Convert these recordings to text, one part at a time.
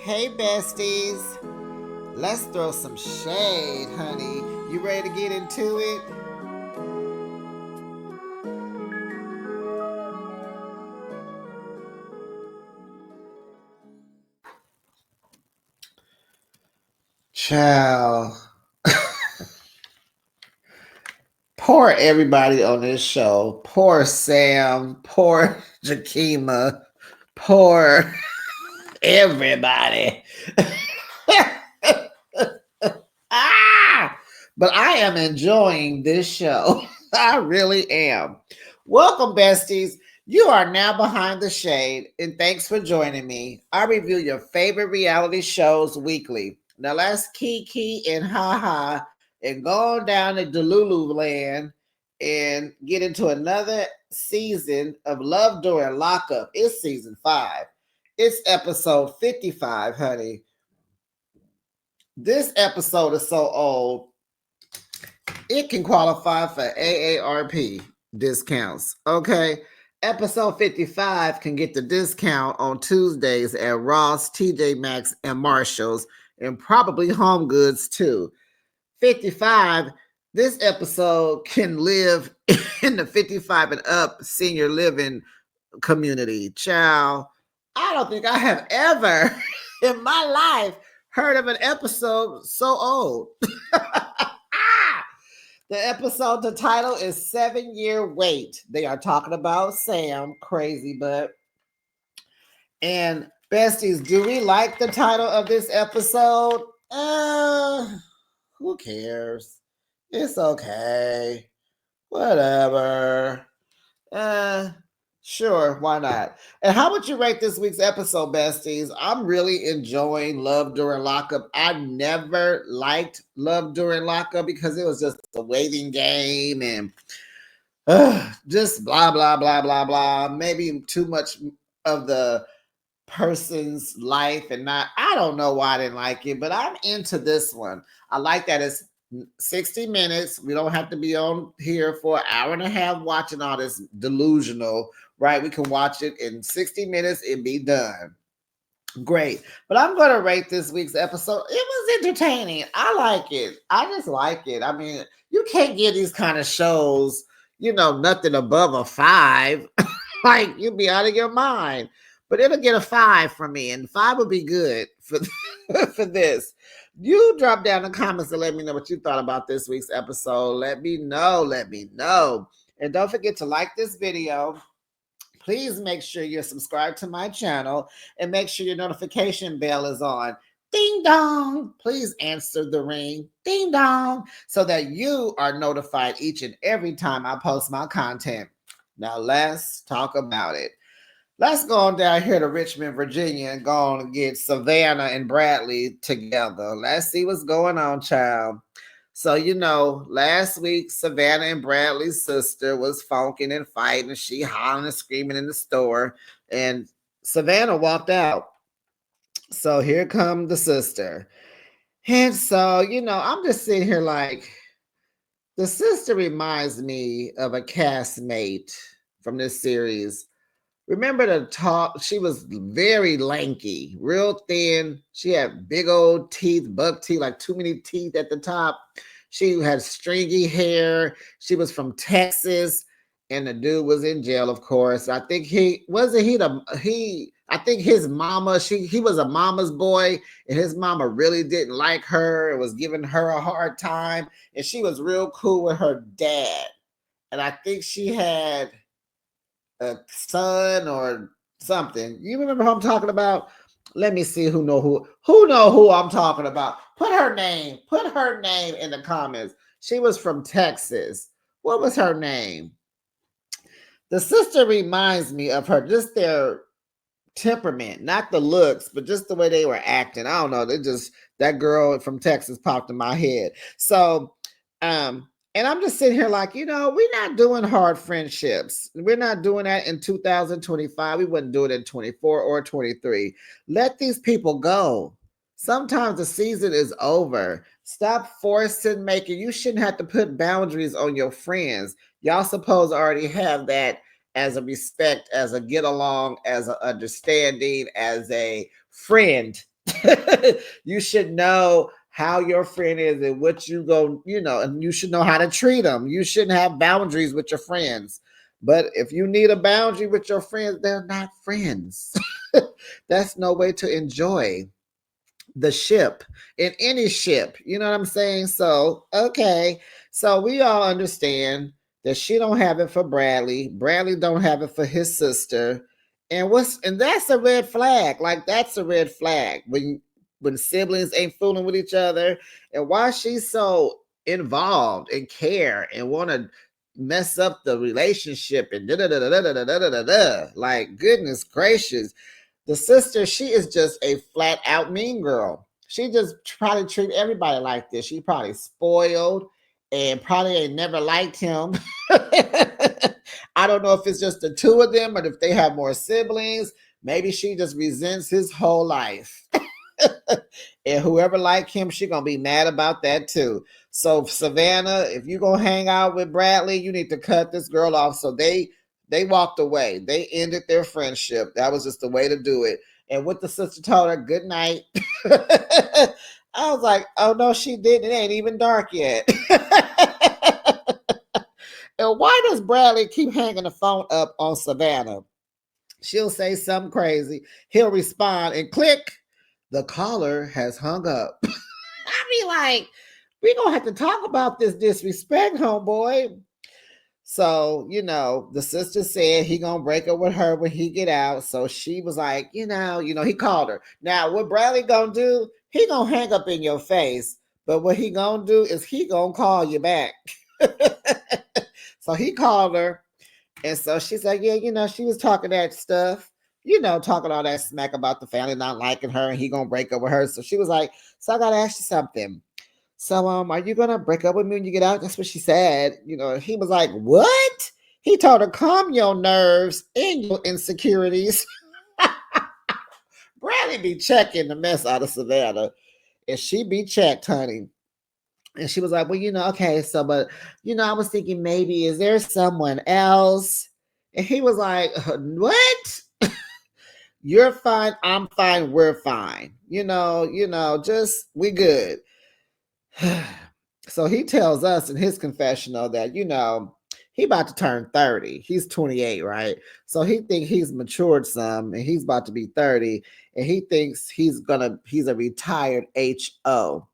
Hey, besties. Let's throw some shade, honey. You ready to get into it? Child. Poor everybody on this show. Poor Sam. Poor Jakima. Poor everybody. But I am enjoying this show. I really am. Welcome, besties. You are now behind the shade, and thanks for joining me. I review your favorite reality shows weekly. Now let's kiki and haha and go on down to Delulu land and get into another season of Love During Lockup. It's season 5. It's episode 55, honey. This episode is so old, it can qualify for AARP discounts. Okay. Episode 55 can get the discount on Tuesdays at Ross, TJ Maxx, and Marshalls, and probably Home Goods too. 55, this episode can live in the 55 and up senior living community. Child, I don't think I have ever in my life heard of an episode so old. The episode, the title is 7-Year Wait. They are talking about Sam, crazy but. And besties, do we like the title of this episode? Who cares? It's okay. Whatever. Sure, why not? And how would you rate this week's episode, besties? I'm really enjoying Love During Lockup. I never liked Love During Lockup because it was just a waiting game and just blah, blah, blah, blah, blah. Maybe too much of the person's life and not, I don't know why I didn't like it, but I'm into this one. I like that it's 60 minutes. We don't have to be on here for an hour and a half watching all this delusional, right? We can watch it in 60 minutes and be done. Great. But I'm going to rate this week's episode. It was entertaining. I like it. I just like it. I mean, you can't get these kind of shows, nothing above a 5. Like, you'd be out of your mind. But it'll get a 5 from me, and 5 would be good for, for this. You drop down in the comments and let me know what you thought about this week's episode. Let me know. And don't forget to like this video. Please make sure you're subscribed to my channel and make sure your notification bell is on. Ding dong. Please answer the ring. Ding dong. So that you are notified each and every time I post my content. Now let's talk about it. Let's go on down here to Richmond, Virginia, and go on and get Savannah and Bradley together. Let's see what's going on, child. So, last week, Savannah and Bradley's sister was funking and fighting. She hollering and screaming in the store, and Savannah walked out. So here come the sister. And so, I'm just sitting here like, the sister reminds me of a castmate from this series. Remember the talk? She was very lanky, real thin. She had big old teeth, buck teeth, like too many teeth at the top. She had stringy hair. She was from Texas, and the dude was in jail, of course. I think I think his mama, he was a mama's boy, and his mama really didn't like her and was giving her a hard time. And she was real cool with her dad. And I think she had a son or something. You remember who I'm talking about? Let me see who know who I'm talking about. Put her name in the comments. She was from Texas. What was her name? The sister reminds me of her, just their temperament, not the looks, but just the way they were acting. I don't know. That girl from Texas popped in my head. So, and I'm just sitting here like, we're not doing hard friendships. We're not doing that in 2025. We wouldn't do it in 24 or 23. Let these people go. Sometimes the season is over. Stop forcing making. You shouldn't have to put boundaries on your friends. Y'all supposed to already have that as a respect, as a get along, as an understanding, as a friend. You should know how your friend is and what you go, and you should know how to treat them. You shouldn't have boundaries with your friends. But if you need a boundary with your friends, they're not friends. That's no way to enjoy the ship in any ship. You know what I'm saying? So, okay. So we all understand that she don't have it for Bradley. Bradley don't have it for his sister. And that's a red flag. Like that's a red flag when siblings ain't fooling with each other. And why she's so involved and care and want to mess up the relationship and da da da da da da da da da. Like goodness gracious, the sister, she is just a flat out mean girl. She just probably treat everybody like this. She probably spoiled and probably ain't never liked him. I don't know if it's just the two of them or if they have more siblings. Maybe she just resents his whole life. And whoever like him, she gonna be mad about that too. So Savannah, if you gonna hang out with Bradley, you need to cut this girl off. So they walked away. They ended their friendship. That was just the way to do it. And what the sister told her, good night. I was like, oh no, she didn't. It ain't even dark yet. And why does Bradley keep hanging the phone up on Savannah? She'll say something crazy. He'll respond and click. The caller has hung up. I be like, we gonna have to talk about this disrespect, homeboy. So, the sister said he gonna break up with her when he get out. So she was like, he called her. Now, what Bradley gonna do? He gonna hang up in your face. But what he gonna do is he gonna call you back. So he called her. And so she's like, yeah, she was talking that stuff, talking all that smack about the family not liking her and he gonna break up with her. So she was like, so I gotta ask you something. So, are you gonna break up with me when you get out? That's what she said. He was like, what? He told her, calm your nerves and your insecurities. Bradley be checking the mess out of Savannah. And she be checked, honey. And she was like, well, okay, so, but, I was thinking maybe, is there someone else? And he was like, what? You're fine, I'm fine, we're fine. Just, we good. So he tells us in his confessional that, he about to turn 30. He's 28, right? So he thinks he's matured some and he's about to be 30. And he thinks he's a retired HO.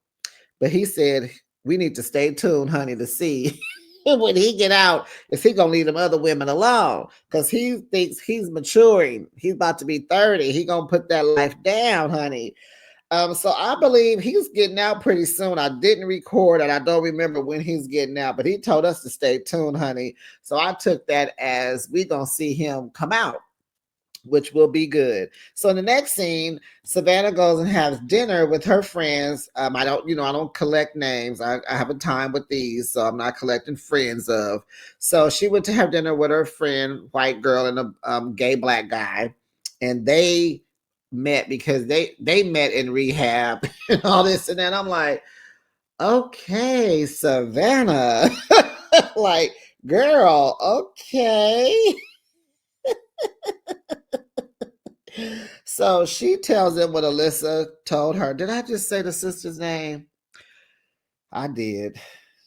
But he said, we need to stay tuned, honey, to see when he get out, is he gonna leave them other women alone? Because he thinks he's maturing. He's about to be 30. He gonna put that life down, honey. So I believe he's getting out pretty soon. I didn't record and I don't remember when he's getting out, but he told us to stay tuned, honey. So I took that as we gonna see him come out, which will be good. So in the next scene, Savannah goes and has dinner with her friends. I don't collect names. I have a time with these, so I'm not collecting friends of. So she went to have dinner with her friend, white girl, and a gay black guy, and they met because they met in rehab and all this and that. I'm like, okay, Savannah, like, girl, okay. So she tells them what Alyssa told her. Did I just say the sister's name? I did.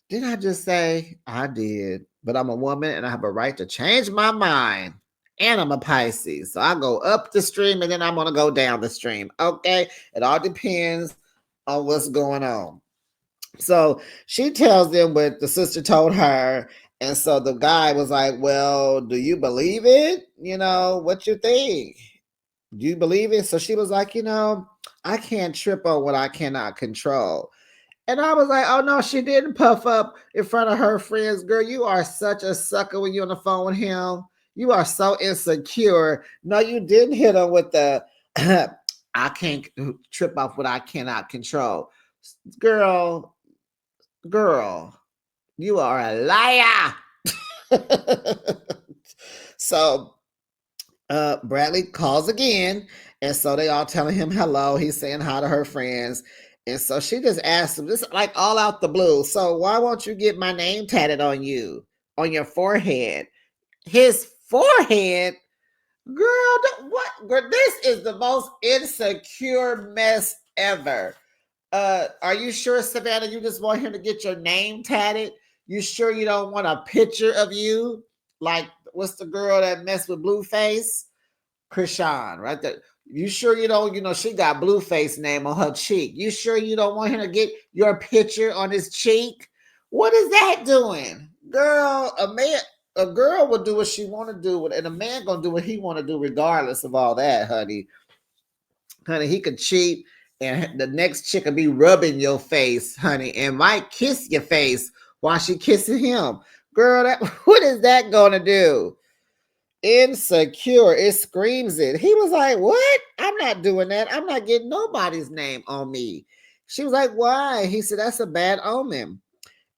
Did I just say? I did. But I'm a woman and I have a right to change my mind. And I'm a Pisces. So I go up the stream and then I'm going to go down the stream. Okay? It all depends on what's going on. So she tells them what the sister told her. And so the guy was like, well, do you believe it? What you think? Do you believe it? So she was like, I can't trip on what I cannot control. And I was like, oh no, she didn't puff up in front of her friends. Girl, you are such a sucker when you're on the phone with him. You are so insecure. No, you didn't hit her with the I can't trip off what I cannot control. Girl, you are a liar. So Bradley calls again, and so they all telling him hello. He's saying hi to her friends, and so she just asked him, this like all out the blue. So why won't you get my name tatted on you, on your forehead? His forehead, girl. What? Girl, this is the most insecure mess ever. Are you sure, Savannah, you just want him to get your name tatted? You sure you don't want a picture of you? Like, what's the girl that messed with Blueface? Krishan, right there. You sure you don't, she got Blueface name on her cheek. You sure you don't want him to get your picture on his cheek? What is that doing? Girl, a girl will do what she want to do, and a man gonna do what he want to do regardless of all that, honey. Honey, he could cheat, and the next chick will be rubbing your face, honey, and might kiss your face while she kissing him. Girl, that what is that gonna do? Insecure. It screams it. He was like, what? I'm not doing that. I'm not getting nobody's name on me. She was like, why? He said, that's a bad omen.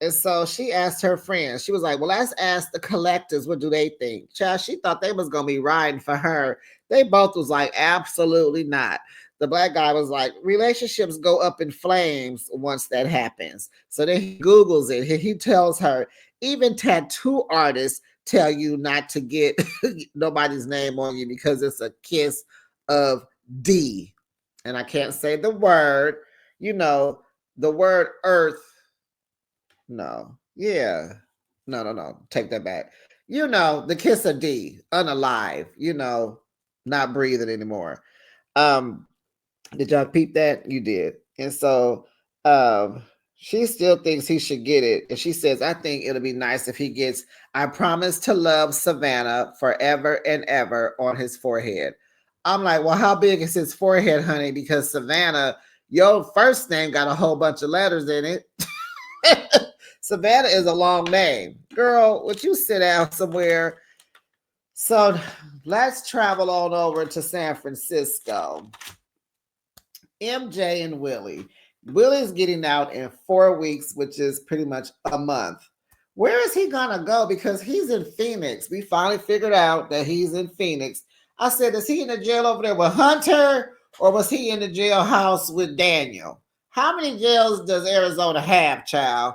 And so she asked her friends. She was like, well, let's ask the collectors, what do they think? Child, she thought they was going to be riding for her. They both was like, absolutely not. The black guy was like, relationships go up in flames once that happens. So then he Googles it. He tells her, even tattoo artists tell you not to get nobody's name on you because it's a kiss of D. And I can't say the word, the word earth. No. Yeah. No. Take that back. The kiss of D, unalive, not breathing anymore. Did y'all peep that? You did. And so she still thinks he should get it. And she says, I think it'll be nice if he gets, I promise to love Savannah forever and ever on his forehead. I'm like, well, how big is his forehead, honey? Because Savannah, your first name got a whole bunch of letters in it. Savannah is a long name. Girl, would you sit down somewhere? So let's travel on over to San Francisco. MJ and Willie. Willie's getting out in 4 weeks, which is pretty much a month. Where is he gonna go? Because he's in Phoenix. We finally figured out that he's in Phoenix. I said, is he in the jail over there with Hunter, or was he in the jailhouse with Daniel? How many jails does Arizona have, child?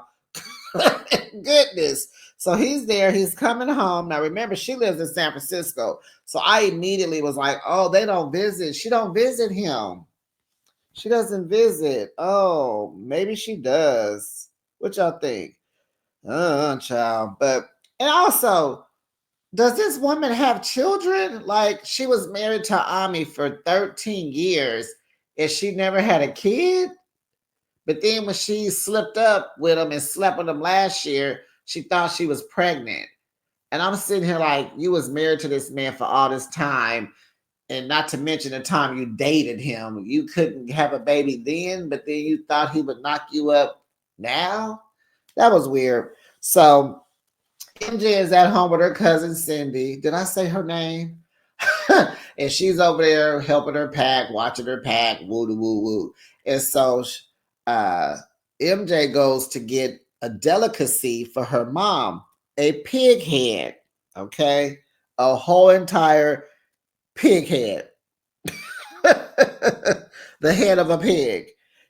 Goodness. So he's there. He's coming home. Now remember, she lives in San Francisco. So I immediately was like, oh, they don't visit. She don't visit him. She doesn't visit. Oh, maybe she does. What y'all think? Child. And also, does this woman have children? Like, she was married to Ami for 13 years and she never had a kid? But then when she slipped up with him and slept with him last year, she thought she was pregnant. And I'm sitting here like, you was married to this man for all this time, and not to mention the time you dated him. You couldn't have a baby then, but then you thought he would knock you up now? That was weird. So MJ is at home with her cousin Cindy. Did I say her name? And she's over there helping her pack, watching her pack, woo woo woo. And so uh, MJ goes to get a delicacy for her mom, a pig head. Okay, a whole entire pig head. The head of a pig.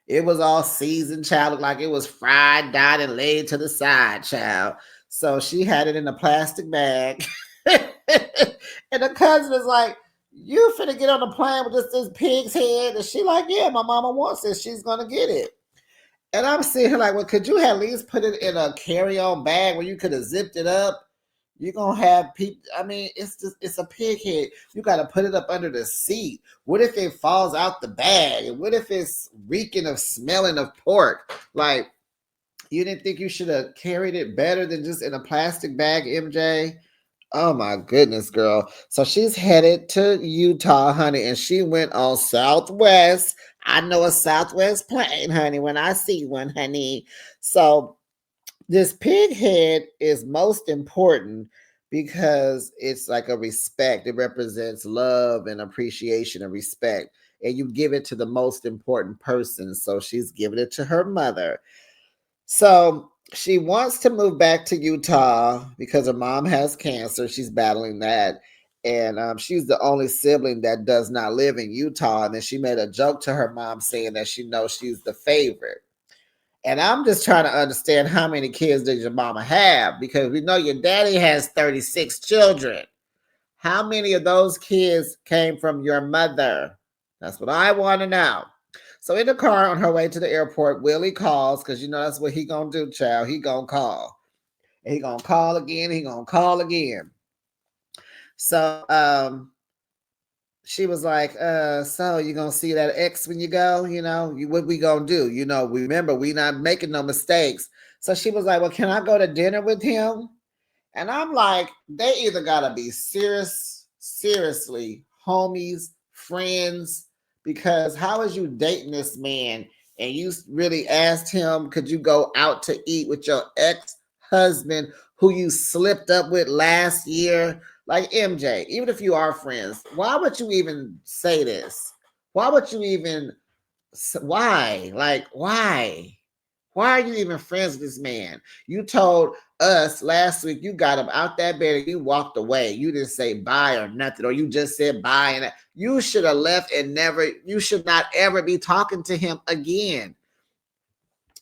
It was all seasoned, child. Looked like it was fried, dyed, and laid to the side, child. So she had it in a plastic bag. And the cousin is like, you finna get on the plane with just this pig's head? And she like, yeah, my mama wants it. She's gonna get it. And I'm sitting here like, well, could you at least put it in a carry-on bag where you could have zipped it up? You're gonna have people. I mean, it's a pig head. You gotta put it up under the seat. What if it falls out the bag? And what if it's reeking of smelling of pork? Like, you didn't think you should have carried it better than just in a plastic bag, MJ? Oh my goodness, girl. So she's headed to Utah, honey, and she went on Southwest. I know a Southwest plane, honey, when I see one, honey. So this pig head is most important because it's like a respect. It represents love and appreciation and respect. And you give it to the most important person. So she's giving it to her mother. So she wants to move back to Utah because her mom has cancer. She's battling that. And she's the only sibling that does not live in Utah. And then she made a joke to her mom saying that she knows she's the favorite. And I'm just trying to understand how many kids does your mama have? Because we know your daddy has 36 children. How many of those kids came from your mother? That's what I want to know. So in the car on her way to the airport, Willie calls because you know that's what he gonna do, child. He gonna call. And he gonna call again. He gonna call again. So she was like, so you gonna see that ex when you go? You know, what we gonna do? You know, remember we not making no mistakes. So she was like, well, can I go to dinner with him? And I'm like, they either gotta be seriously homies, friends, because how is you dating this man and you really asked him, could you go out to eat with your ex-husband who you slipped up with last year? Like MJ, even if you are friends, why would you even say this? Why would you even why? Like, why? Why are you even friends with this man? You told us last week you got him out that bed and you walked away. You didn't say bye or nothing, or you just said bye. And you should have left and never, you should not ever be talking to him again.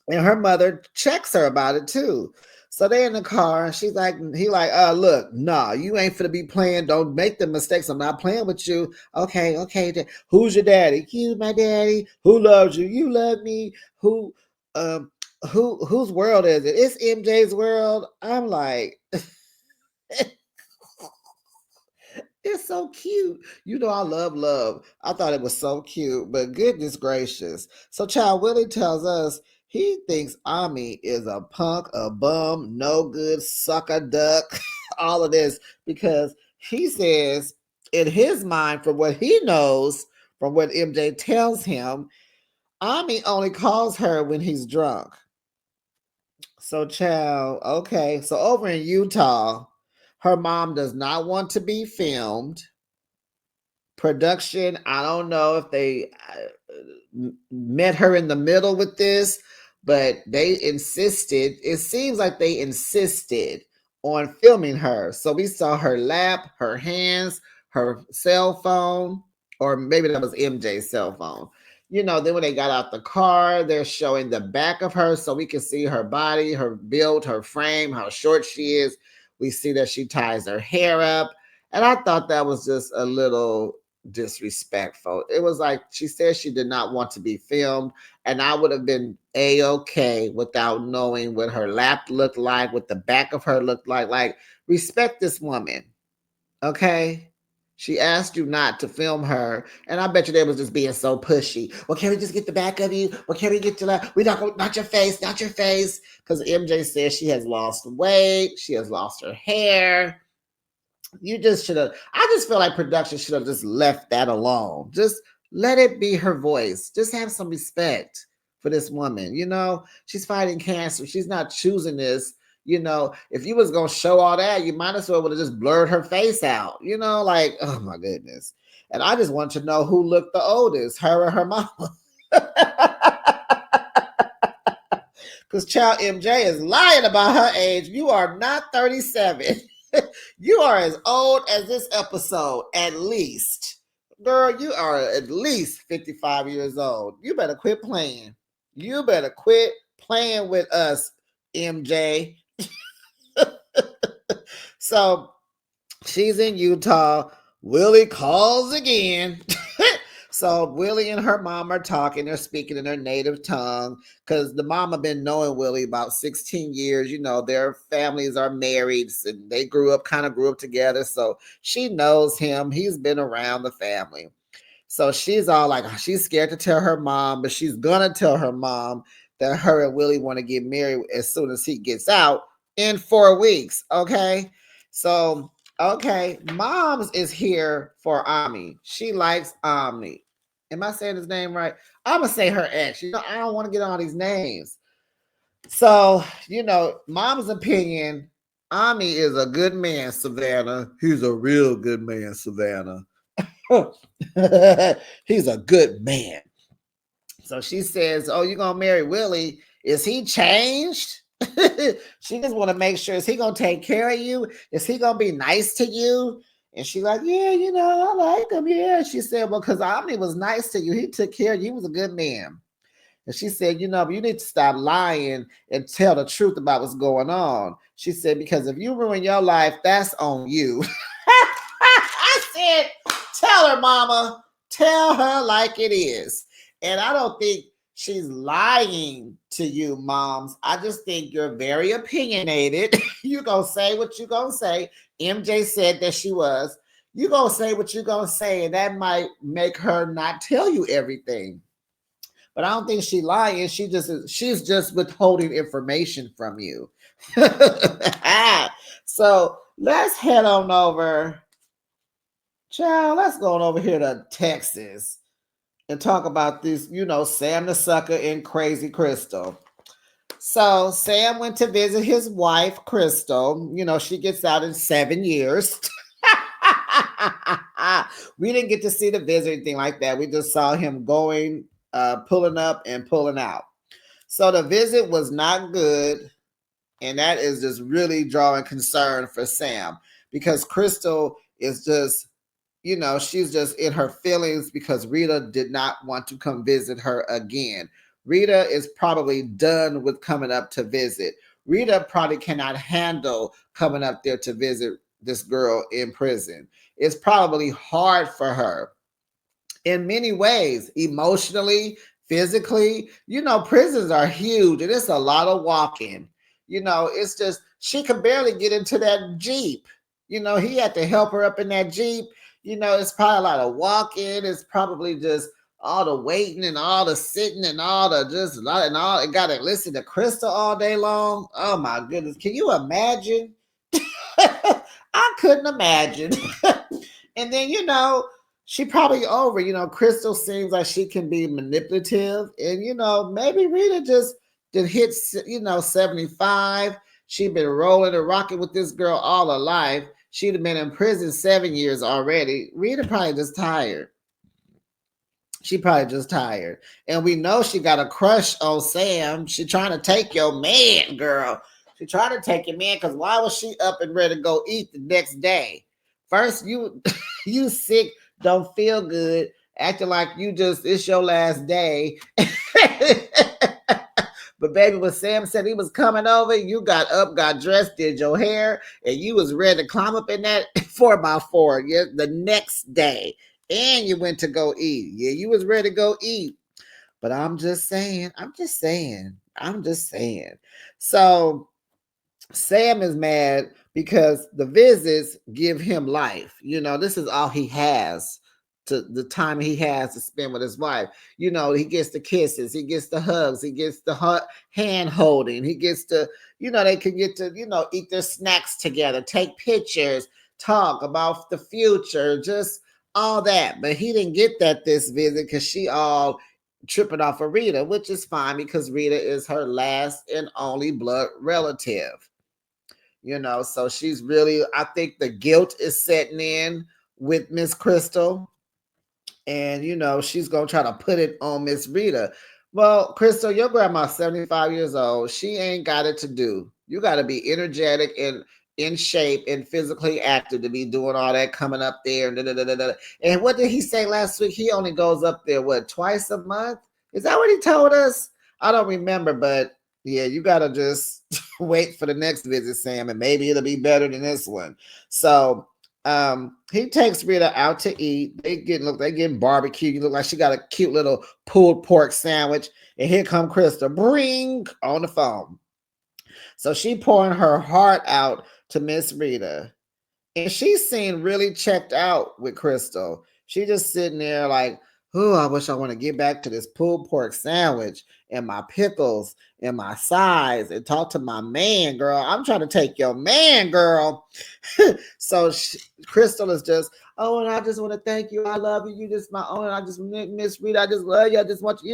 And her mother checks her about it too. So they in the car and she's like, he like, look, nah, you ain't finna be playing. Don't make the mistakes. I'm not playing with you. Okay. Who's your daddy? You, my daddy. Who loves you? You love me. Um, whose world is it? It's MJ's world. I'm like, it's so cute. You know, I love. I thought it was so cute, but goodness gracious. So, Child Willie tells us he thinks Ami is a punk, a bum, no good, sucker duck, all of this, because he says, in his mind, from what he knows, from what MJ tells him, Ami only calls her when he's drunk. So, child, okay. So, over in Utah, her mom does not want to be filmed. Production, I don't know if they met her in the middle with this, but they insisted, it seems like they insisted on filming her. So we saw her lap, her hands, her cell phone, or maybe that was MJ's cell phone. You know, then when they got out the car, they're showing the back of her so we can see her body, her build, her frame, how short she is. We see that she ties her hair up. And I thought that was just a little disrespectful. It was like she said she did not want to be filmed, and I would have been a-okay without knowing what her lap looked like, what the back of her looked like. Like, respect this woman, okay? She asked you not to film her, and I bet you they was just being so pushy. Well, can we just get the back of you? Well, can we get to that? We not your face, not your face. Because MJ says she has lost weight, she has lost her hair. You just should have, I just feel like production should have just left that alone. Just let it be her voice. Just have some respect for this woman. You know, she's fighting cancer. She's not choosing this. You know, if you was gonna show all that, you might as well would have just blurred her face out. You know, like, oh my goodness. And I just want to know who looked the oldest, her or her mama. Because child MJ is lying about her age. You are not 37. You are as old as this episode, at least. Girl, you are at least 55 years old. You better quit playing. You better quit playing with us, MJ. So she's in Utah. Willie calls again. So Willie and her mom are talking. They're speaking in their native tongue because the mama been knowing Willie about 16 years. You know, their families are married and they grew up together. So she knows him. He's been around the family. So she's all like, she's scared to tell her mom, but she's gonna tell her mom that her and Willie want to get married as soon as he gets out in 4 weeks. Okay. So, okay, Moms is here for Ami. She likes Ami. Am I saying his name right? I'm gonna say her ex. You know, I don't want to get all these names. So, you know, Mom's opinion, Ami is a good man, Savannah. He's a real good man, Savannah. He's a good man. So she says, oh, you're gonna marry Willie. Is he changed? She just want to make sure, is he gonna take care of you? Is he gonna be nice to you? And she's like, yeah, you know, I like him. Yeah. She said, well, because Omni was nice to you. He took care of you. He was a good man. And she said, you know, you need to stop lying and tell the truth about what's going on. She said, because if you ruin your life, that's on you. I said, tell her, mama. Tell her like it is. And I don't think she's lying to you, moms. I just think you're very opinionated. You gonna say what you gonna say. MJ said that she was. You gonna say what you gonna say, and that might make her not tell you everything. But I don't think she's lying. She's just withholding information from you. So let's head on over. Child, let's go on over here to Texas and talk about this, Sam the Sucker and Crazy Crystal. So Sam went to visit his wife, Crystal. She gets out in 7 years. We didn't get to see the visit or anything like that. We just saw him going, pulling up and pulling out. So the visit was not good. And that is just really drawing concern for Sam because Crystal is just, she's just in her feelings because Rita did not want to come visit her again. Rita is probably done with coming up to visit. Rita probably cannot handle coming up there to visit this girl in prison. It's probably hard for her in many ways, emotionally, physically. Prisons are huge and it's a lot of walking. It's just, she could barely get into that Jeep. He had to help her up in that Jeep. It's probably a lot of walking. It's probably just all the waiting and all the sitting and all the just and all. It got to listen to Crystal all day long. Oh my goodness. Can you imagine? I couldn't imagine. And then, she probably over. Crystal seems like she can be manipulative. And, maybe Rita just did hit, 75. She'd been rolling and rocking with this girl all her life. She'd have been in prison 7 years already. Rita probably just tired. She probably just tired. And we know she got a crush on Sam. She trying to take your man, girl. She trying to take your man because why was she up and ready to go eat the next day? First, you you sick, don't feel good, acting like it's your last day. But baby, when Sam said he was coming over, you got up, got dressed, did your hair, and you was ready to climb up in that 4x4 the next day. And you went to go eat. Yeah, you was ready to go eat. But I'm just saying. So Sam is mad because the visits give him life. This is all he has. To the time he has to spend with his wife. He gets the kisses, he gets the hugs, he gets the hand holding, he gets to, they can get to, eat their snacks together, take pictures, talk about the future, just all that. But he didn't get that this visit because she all tripping off of Rita, which is fine because Rita is her last and only blood relative. So she's really, I think the guilt is setting in with Miss Crystal. And, she's going to try to put it on Miss Rita. Well, Crystal, your grandma's 75 years old. She ain't got it to do. You got to be energetic and in shape and physically active to be doing all that coming up there. And what did he say last week? He only goes up there, twice a month? Is that what he told us? I don't remember, but yeah, you got to just wait for the next visit, Sam, and maybe it'll be better than this one. So, he takes Rita out to eat. They getting barbecue. You look like she got a cute little pulled pork sandwich. And here come Crystal, bring on the phone. So she pouring her heart out to Miss Rita. And she seemed really checked out with Crystal. She just sitting there like, oh, I wish I want to get back to this pulled pork sandwich and my pickles and my sides and talk to my man, girl. I'm trying to take your man, girl. So Crystal is just, oh, and I just want to thank you. I love you. You just my own. I just Miss Rita. I just love you. I just want you,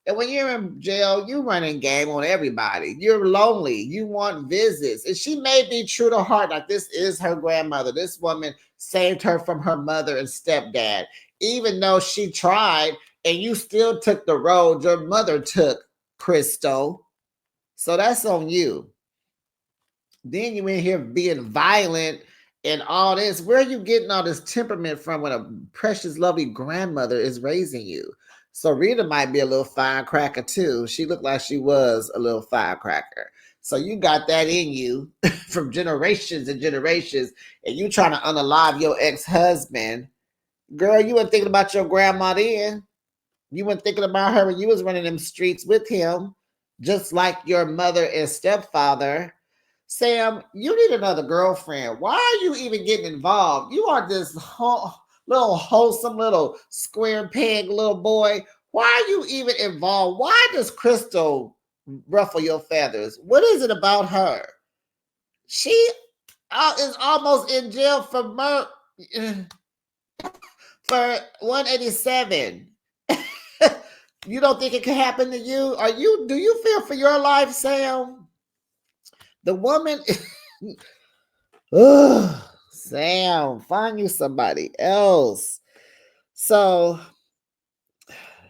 And when you're in jail, you running game on everybody. You're lonely. You want visits. And she may be true to heart, like this is her grandmother. This woman saved her from her mother and stepdad. Even though she tried and you still took the road your mother took, Crystal. So that's on you. Then you in here being violent and all this. Where are you getting all this temperament from when a precious, lovely grandmother is raising you? So Rita might be a little firecracker too. She looked like she was a little firecracker. So you got that in you from generations and generations, and you trying to unalive your ex-husband. Girl, you weren't thinking about your grandma then. You weren't thinking about her when you was running them streets with him, just like your mother and stepfather. Sam, you need another girlfriend. Why are you even getting involved? You are this little wholesome little square peg little boy. Why are you even involved? Why does Crystal ruffle your feathers? What is it about her? She is almost in jail for for 187. You don't think it could happen to you? Do you fear for your life, Sam? The woman ugh, Sam, find you somebody else. So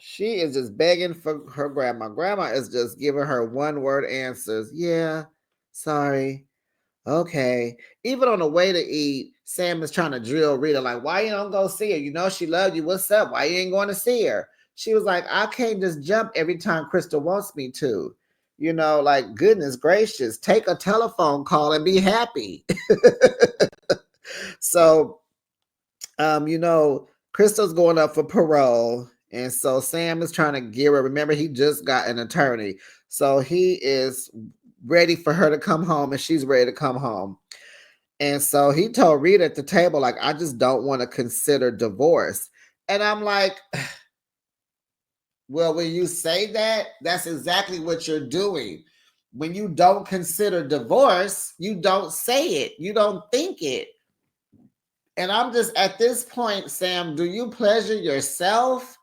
she is just begging for her grandma. Grandma is just giving her one word answers. Yeah, sorry. Okay. Even on the way to eat, Sam is trying to drill Rita, like, why you don't go see her? You know she loved you. What's up? Why you ain't going to see her? She was like, I can't just jump every time Crystal wants me to. You know, like, goodness gracious, take a telephone call and be happy. So, you know, Crystal's going up for parole. And so Sam is trying to get her. Remember, he just got an attorney. So he is ready for her to come home, and she's ready to come home. And so he told Rita at the table, like, I just don't want to consider divorce. And I'm like, well, when you say that, that's exactly what you're doing. When you don't consider divorce, you don't say it, you don't think it. And I'm just at this point, Sam, do you pleasure yourself?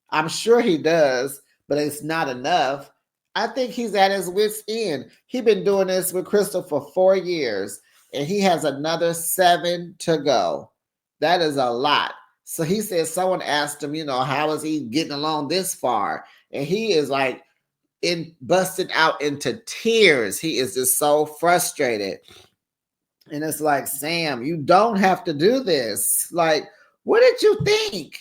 I'm sure he does, but it's not enough. I think he's at his wit's end. He's been doing this with Crystal for 4 years, and he has another 7 to go. That is a lot. So he said someone asked him, you know, how is he getting along this far? And he is like busted out into tears. He is just so frustrated. And it's like, Sam, you don't have to do this. Like, what did you think?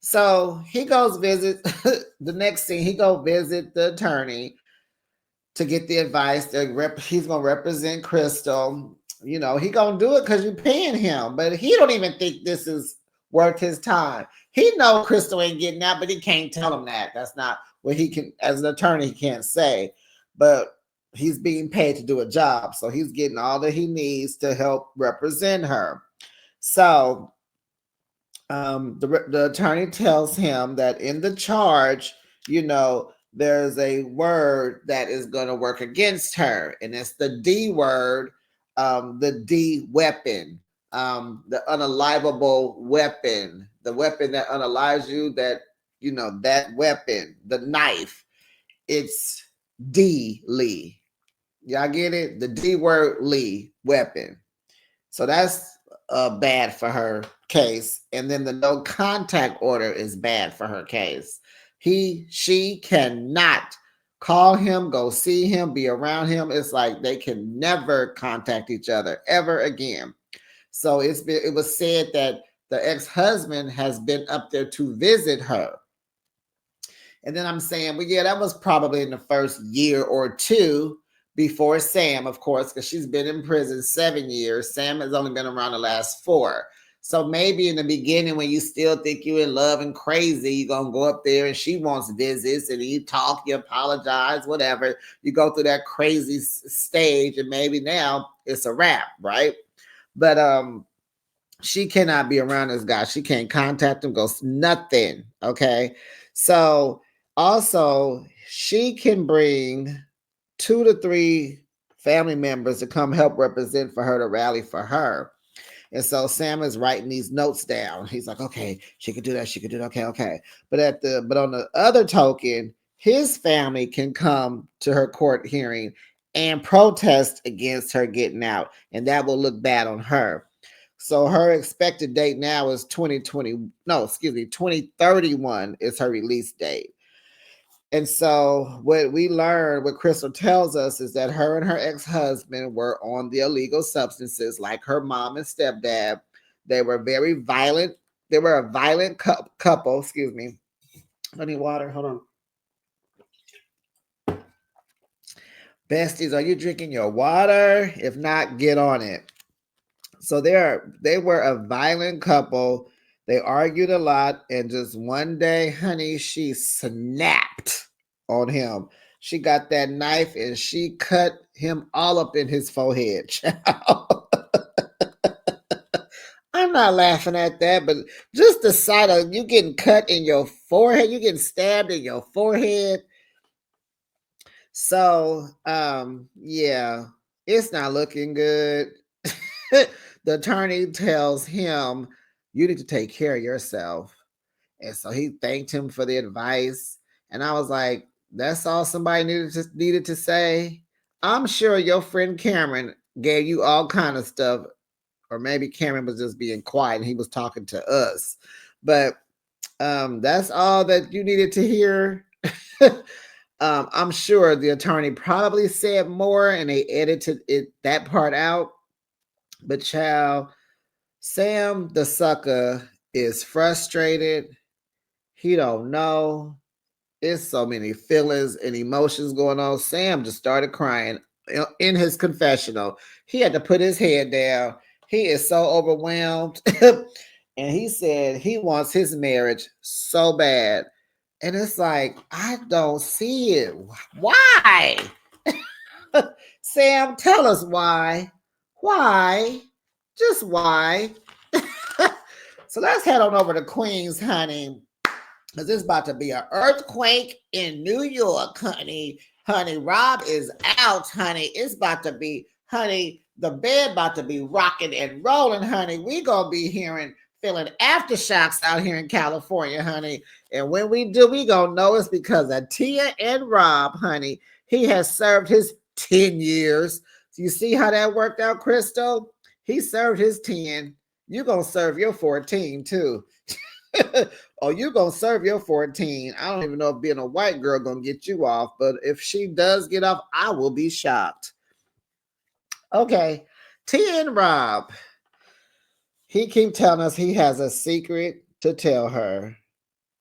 So he goes visit the next scene. He go visit the attorney to get the advice. He's gonna represent Crystal. You know, he gonna do it because you're paying him, but he don't even think this is worth his time. He know Crystal ain't getting out, but he can't tell him that. That's not what he can, as an attorney, he can't say. But he's being paid to do a job, so he's getting all that he needs to help represent her. So the attorney tells him that in the charge, you know, there's a word that is going to work against her, and it's the D word, the D weapon, the unalivable weapon, the weapon that unalives you, that, you know, that weapon, the knife, it's D Lee. Y'all get it? The D word Lee weapon. So that's bad for her case. And then the no contact order is bad for her case. She cannot call him, go see him, be around him. It's like they can never contact each other ever again. So it was said that the ex-husband has been up there to visit her. And then I'm saying, well, yeah, that was probably in the first year or two before Sam, of course, because she's been in prison 7 years. Sam has only been around the last 4. So maybe in the beginning, when you still think you're in love and crazy, you're going to go up there and she wants visits and you talk, you apologize, whatever. You go through that crazy stage, and maybe now it's a wrap, right? But she cannot be around this guy. She can't contact him, go nothing, okay? So also, she can bring 2 to 3 family members to come help represent for her, to rally for her. And so Sam is writing these notes down. He's like, okay, she could do that. She could do that. Okay, okay. But on the other token, his family can come to her court hearing and protest against her getting out, and that will look bad on her. So her expected date now is 2031 is her release date. And so what we learned, what Crystal tells us, is that her and her ex-husband were on the illegal substances, like her mom and stepdad. They were very violent. They were a violent couple. Excuse me. I need water. Hold on. Besties, are you drinking your water? If not, get on it. So they were a violent couple. They argued a lot, and just one day, honey, she snapped on him. She got that knife and she cut him all up in his forehead. I'm not laughing at that, but just the sight of you getting cut in your forehead, you getting stabbed in your forehead. So, yeah, it's not looking good. The attorney tells him, "You need to take care of yourself." And so he thanked him for the advice. And I was like, that's all somebody needed to say. I'm sure your friend Cameron gave you all kind of stuff, or maybe Cameron was just being quiet and he was talking to us. But that's all that you needed to hear. I'm sure the attorney probably said more and they edited that part out. But child, Sam the sucker is frustrated. He don't know. It's so many feelings and emotions going on. Sam just started crying in his confessional. He had to put his head down. He is so overwhelmed. And he said he wants his marriage so bad. And it's like, I don't see it. Why? Sam, tell us why. Why? Just why? So let's head on over to Queens, honey. Because it's about to be an earthquake in New York, honey. Honey, Rob is out, honey. It's about to be, honey, the bed about to be rocking and rolling, honey. We gonna be feeling aftershocks out here in California, honey. And when we do, we gonna know it's because of Tia and Rob, honey. He has served his 10 years. So you see how that worked out, Crystal? He served his 10. You gonna serve your 14 too. Oh, you gonna serve your 14. I don't even know if being a white girl gonna get you off, but if she does get off, I will be shocked. Okay, T and Rob. He keep telling us he has a secret to tell her.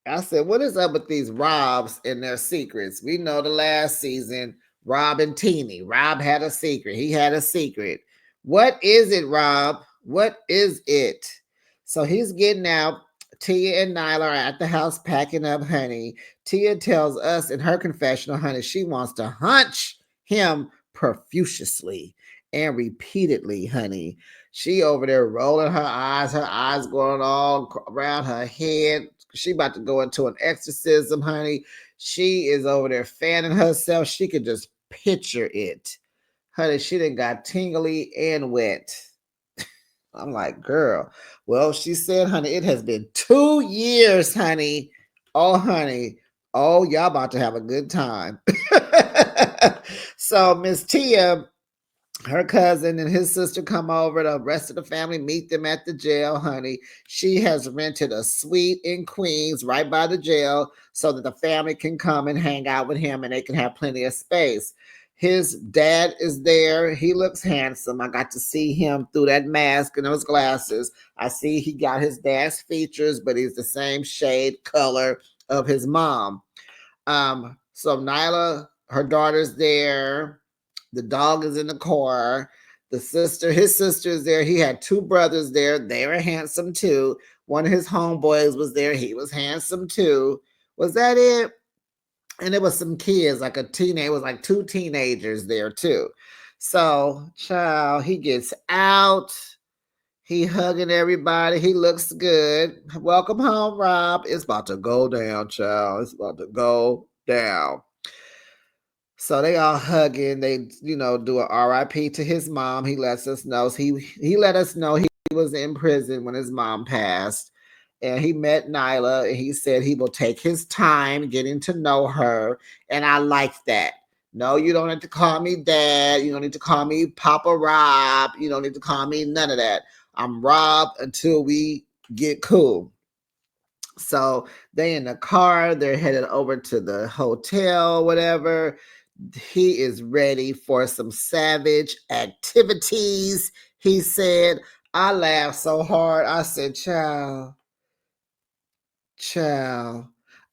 I said, what is up with these Robs and their secrets? We know the last season, Rob and Teeny. Rob had a secret. He had a secret. What is it, Rob? What is it? So he's getting out. Tia and Nyla are at the house packing up, honey. Tia tells us in her confessional, honey, she wants to hunch him profusely and repeatedly, honey. She over there rolling her eyes going all around her head. She about to go into an exorcism, honey. She is over there fanning herself. She could just picture it. Honey, she done got tingly and wet. I'm like, girl. Well, she said, honey, it has been 2 years, honey. Oh, honey. Oh, y'all about to have a good time. So Miss Tia, her cousin and his sister come over. The rest of the family meet them at the jail, honey. She has rented a suite in Queens right by the jail so that the family can come and hang out with him and they can have plenty of space. His dad is there. He looks handsome. I got to see him through that mask and those glasses. I see he got his dad's features, but he's the same shade color of his mom. So Nyla, her daughter's there. The dog is in the car. His sister is there. He had 2 brothers there. They were handsome too. One of his homeboys was there. He was handsome too. Was that it? And it was some kids, like it was like 2 teenagers there too. So, child, he gets out. He hugging everybody. He looks good. Welcome home, Rob. It's about to go down, child. It's about to go down. So they all hugging. They, do an RIP to his mom. He lets us know. He let us know he was in prison when his mom passed. And he met Nyla and he said he will take his time getting to know her. And I like that. No, you don't have to call me dad. You don't need to call me Papa Rob. You don't need to call me none of that. I'm Rob until we get cool. So they in the car, they're headed over to the hotel, whatever. He is ready for some savage activities. He said, I laughed so hard. I said, child.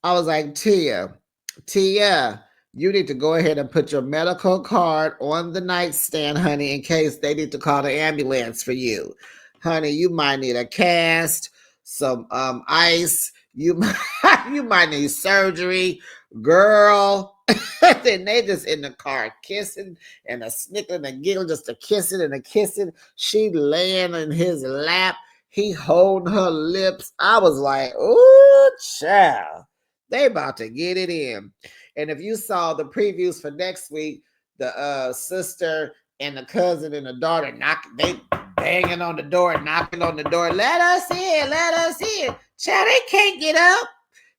I was like, Tia, you need to go ahead and put your medical card on the nightstand, honey, in case they need to call the ambulance for you. Honey, you might need a cast. some ice. You you might need surgery, girl. Then they just in the car kissing and a snickling and giggling, just a kissing and a kissing. She laying in his lap, he holding her lips. I was like, ooh, child, they about to get it in. And if you saw the previews for next week, the sister and the cousin and the daughter they banging on the door, knocking on the door. Let us in, let us in. Child, they can't get up.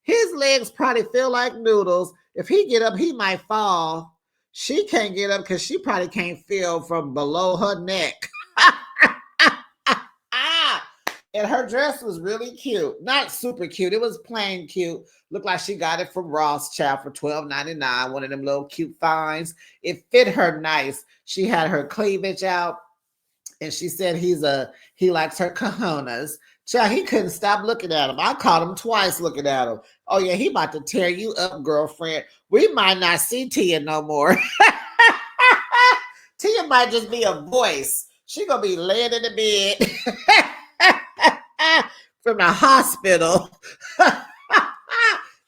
His legs probably feel like noodles. If he get up, he might fall. She can't get up because she probably can't feel from below her neck. And her dress was really cute. Not super cute. It was plain cute. Looked like she got it from Ross, child, for $12.99. One of them little cute finds. It fit her nice. She had her cleavage out. And she said he likes her cojones. Child, he couldn't stop looking at him. I caught him twice looking at him. Oh, yeah, he about to tear you up, girlfriend. We might not see Tia no more. Tia might just be a voice. She gonna be laying in the bed from the hospital.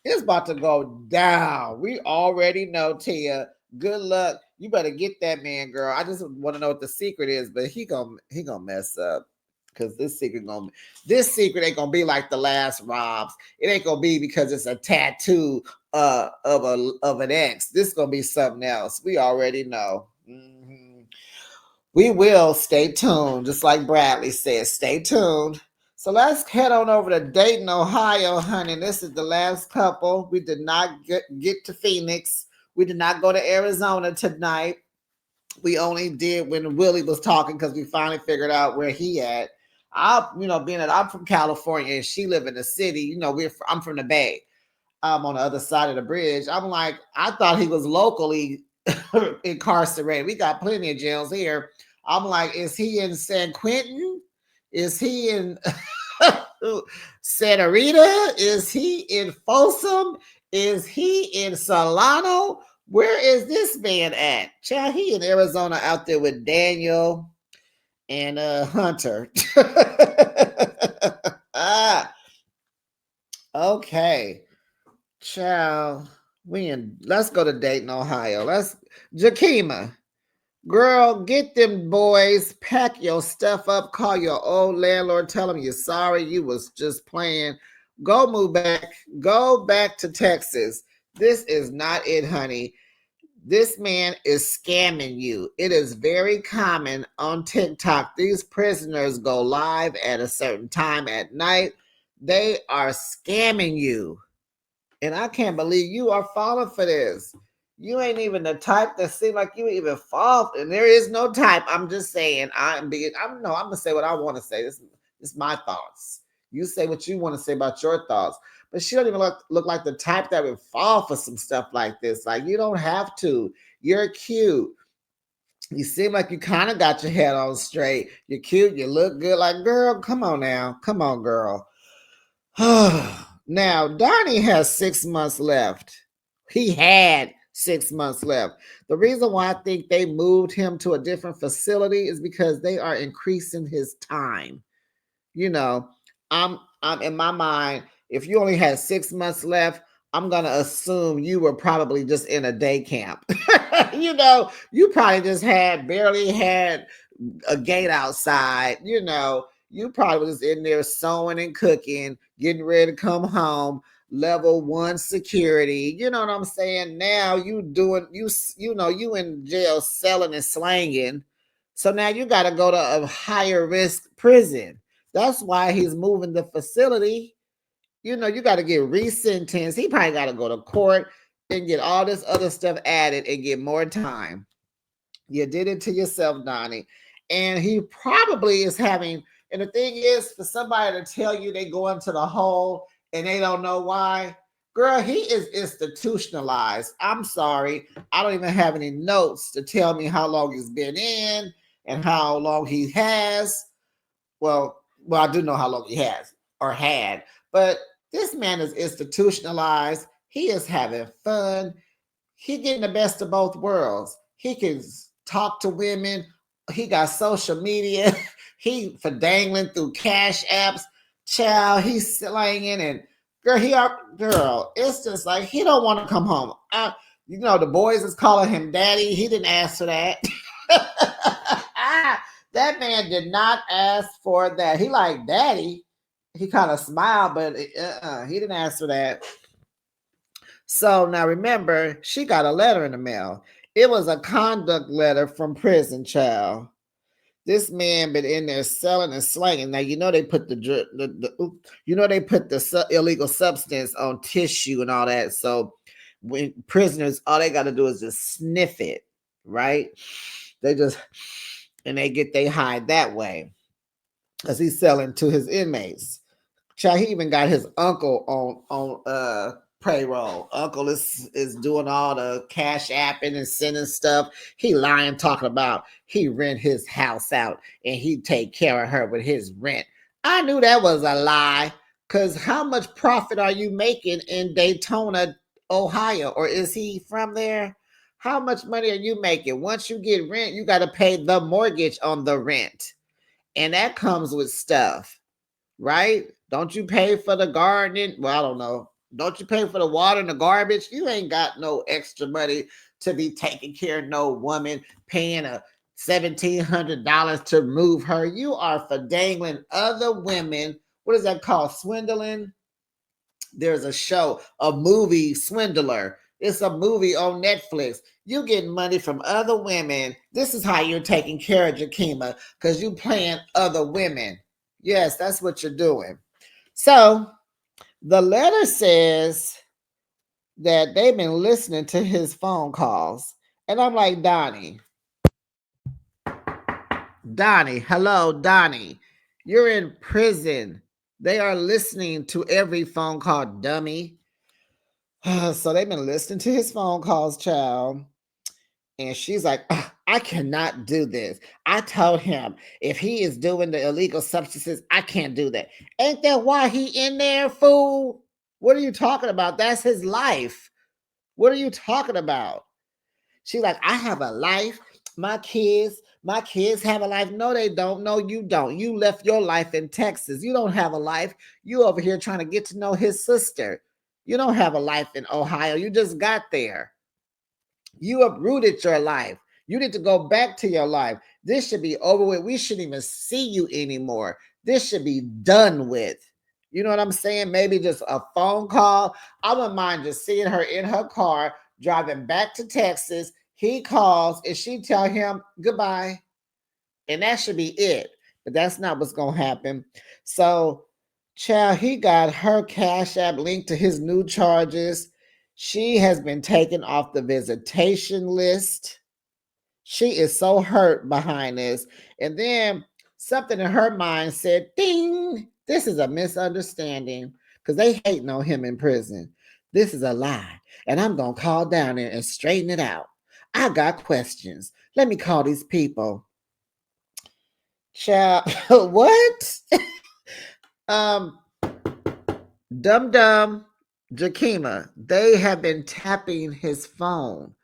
It's about to go down. We already know, Tia. Good luck. You better get that man, girl. I just want to know what the secret is, but he gonna mess up. Because this secret ain't gonna be like the last Rob's. It ain't gonna be because it's a tattoo of an ex. This is gonna be something else. We already know. Mm-hmm. We will stay tuned, just like Bradley said. Stay tuned. So let's head on over to Dayton, Ohio, honey. This is the last couple. We did not get to Phoenix. We did not go to Arizona tonight. We only did when Willie was talking because we finally figured out where he at. Being that I'm from California and she live in the city, I'm from the Bay. I'm on the other side of the bridge. I'm like, I thought he was locally incarcerated. We got plenty of jails here. I'm like, is he in San Quentin? Is he in Santa Rita? Is he in Folsom? Is he in Solano? Where is this man at? Child, he in Arizona out there with Daniel and Hunter. Okay. Child, let's go to Dayton, Ohio. Jakima. Girl, get them boys, pack your stuff up, call your old landlord, tell him you're sorry, you was just playing. Go move back. Go back to Texas. This is not it, honey. This man is scamming you. It is very common on TikTok. These prisoners go live at a certain time at night. They are scamming you. And I can't believe you are falling for this. You ain't even the type that seem like you even fall. And there is no type. I'm just saying. I'm gonna say what I want to say. This is my thoughts. You say what you want to say about your thoughts. But she don't even look like the type that would fall for some stuff like this. Like, you don't have to. You're cute. You seem like you kind of got your head on straight. You're cute. You look good. Like, girl, come on now. Come on, girl. Now, Donnie has 6 months left. He had 6 months left. The reason why I think they moved him to a different facility is because they are increasing his time. I'm in my mind, if you only had 6 months left, I'm going to assume you were probably just in a day camp. You probably just barely had a gate outside. You probably was in there sewing and cooking, getting ready to come home, level 1 security. You know what I'm saying? Now you in jail selling and slanging. So now you got to go to a higher risk prison. That's why he's moving the facility. You got to get resentenced. He probably got to go to court and get all this other stuff added and get more time. You did it to yourself, Donnie. And he probably is having, and the thing is, for somebody to tell you they go into the hole and they don't know why, girl, he is institutionalized. I'm sorry. I don't even have any notes to tell me how long he's been in and how long he has. Well, I do know how long he has or had, but this man is institutionalized. He is having fun. He getting the best of both worlds. He can talk to women. He got social media. He for dangling through cash apps. Child, he's slanging and girl, it's just like he don't want to come home. The boys is calling him daddy. He didn't ask for that. That man did not ask for that. He like daddy. He kind of smiled, but he didn't ask for that. So now remember, she got a letter in the mail. It was a conduct letter from prison, child. This man been in there selling and slanging. Now they put they put the illegal substance on tissue and all that. So when prisoners, all they got to do is just sniff it, right? And they get they hide that way, because he's selling to his inmates. Child, he even got his uncle on payroll. Uncle is doing all the cash apping and sending stuff. He lying, talking about he rent his house out and he take care of her with his rent. I knew that was a lie, because how much profit are you making in Daytona, Ohio? Or is he from there? How much money are you making? Once you get rent, you got to pay the mortgage on the rent. And that comes with stuff, right? Don't you pay for the gardening? Well, I don't know. Don't you pay for the water and the garbage? You ain't got no extra money to be taking care of no woman, paying a $1,700 to move her. You are for dangling other women. What is that called? Swindling? There's a show, a movie, Swindler. It's a movie on Netflix. You getting money from other women. This is how you're taking care of Jakima, because you playing other women. Yes, that's what you're doing. So the letter says that they've been listening to his phone calls. And I'm like, Donnie, hello, Donnie. You're in prison. They are listening to every phone call, dummy. So they've been listening to his phone calls, child. And she's like, I cannot do this. I told him if he is doing the illegal substances, I can't do that. Ain't that why he in there, fool? What are you talking about? That's his life. What are you talking about? She's like, I have a life. My kids have a life. No, they don't. No, you don't. You left your life in Texas. You don't have a life. You over here trying to get to know his sister. You don't have a life in Ohio. You just got there. You uprooted your life. You need to go back to your life. This should be over with. We shouldn't even see you anymore. This should be done with. You know what I'm saying? Maybe just a phone call. I wouldn't mind just seeing her in her car driving back to Texas. He calls and she tell him goodbye. And that should be it. But that's not what's going to happen. So, child, he got her Cash App linked to his new charges. She has been taken off the visitation list. She is so hurt behind this. And then something in her mind said, ding, this is a misunderstanding, because they hating on him in prison. This is a lie. And I'm going to call down there and straighten it out. I got questions. Let me call these people. Child, what? Dum Jakima, they have been tapping his phone.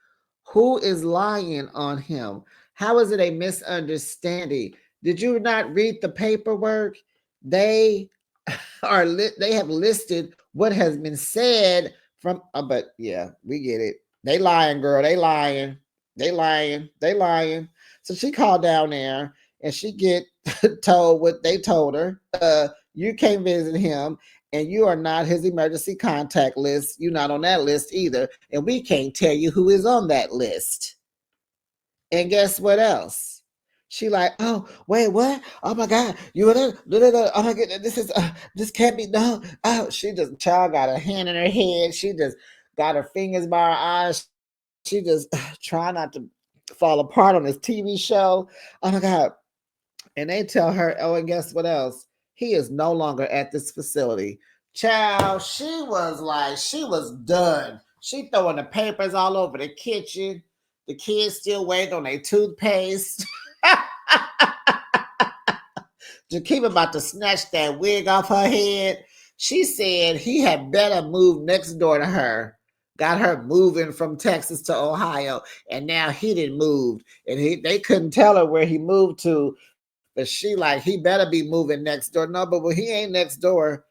Who is lying on him? How is it a misunderstanding? Did you not read the paperwork? They they have listed what has been said from but yeah, we get it. They lying, girl. They lying. So she called down there and she get told what they told her. You can't visit him and you are not his emergency contact list. You're not on that list either. And we can't tell you who is on that list. And guess what else? She like, oh, wait, what? Oh my God, you oh my goodness, this can't be done. Oh, she just child got her hand in her head. She just got her fingers by her eyes. She just trying not to fall apart on this TV show. Oh my God. And they tell her, oh, and guess what else? He is no longer at this facility. Child, she was done. She throwing the papers all over the kitchen. The kids still waiting on their toothpaste. Jakima about to snatch that wig off her head. She said he had better move next door to her. Got her moving from Texas to Ohio, and now he didn't move. And they couldn't tell her where he moved to But she like, he better be moving next door. No, but when he ain't next door,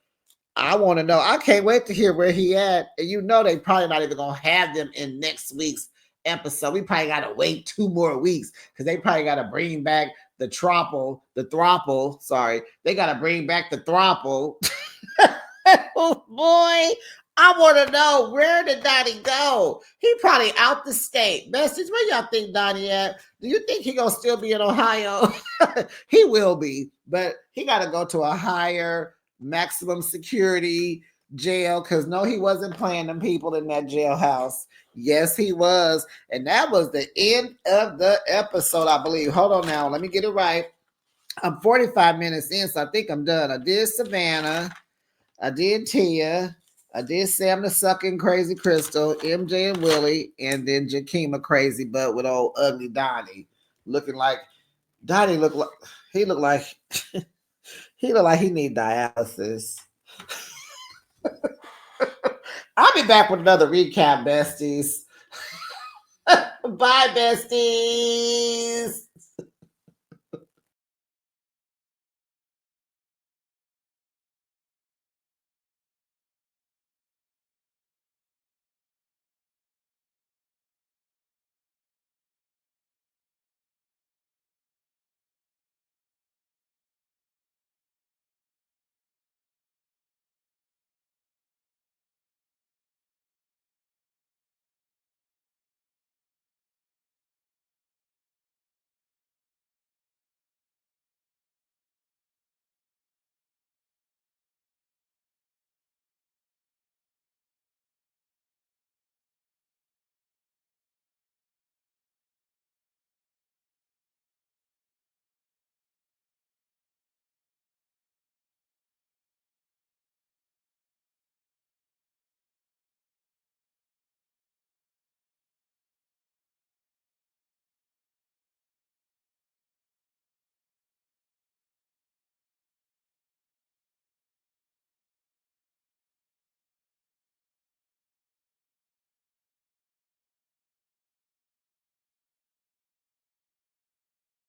I want to know. I can't wait to hear where he at. And you know they probably not even gonna have them in next week's episode. We probably gotta wait 2 more weeks because they probably gotta bring back the throuple. Sorry, they gotta bring back the throuple. Oh boy, I want to know, where did Donnie go? He probably out the state. Besties, where y'all think Donnie at? Do you think he gonna still be in Ohio? He will be, but he got to go to a higher maximum security jail because no, he wasn't playing them people in that jailhouse. Yes, he was. And that was the end of the episode, I believe. Hold on now. Let me get it right. I'm 45 minutes in, so I think I'm done. I did Savannah. I did Tia. I did Sam the Sucking Crazy Crystal, MJ and Willie, and then Jakima Crazy Butt with old ugly Donnie. Looking like Donnie looked like he looked like he looked like he need dialysis. I'll be back with another recap, besties. Bye, besties.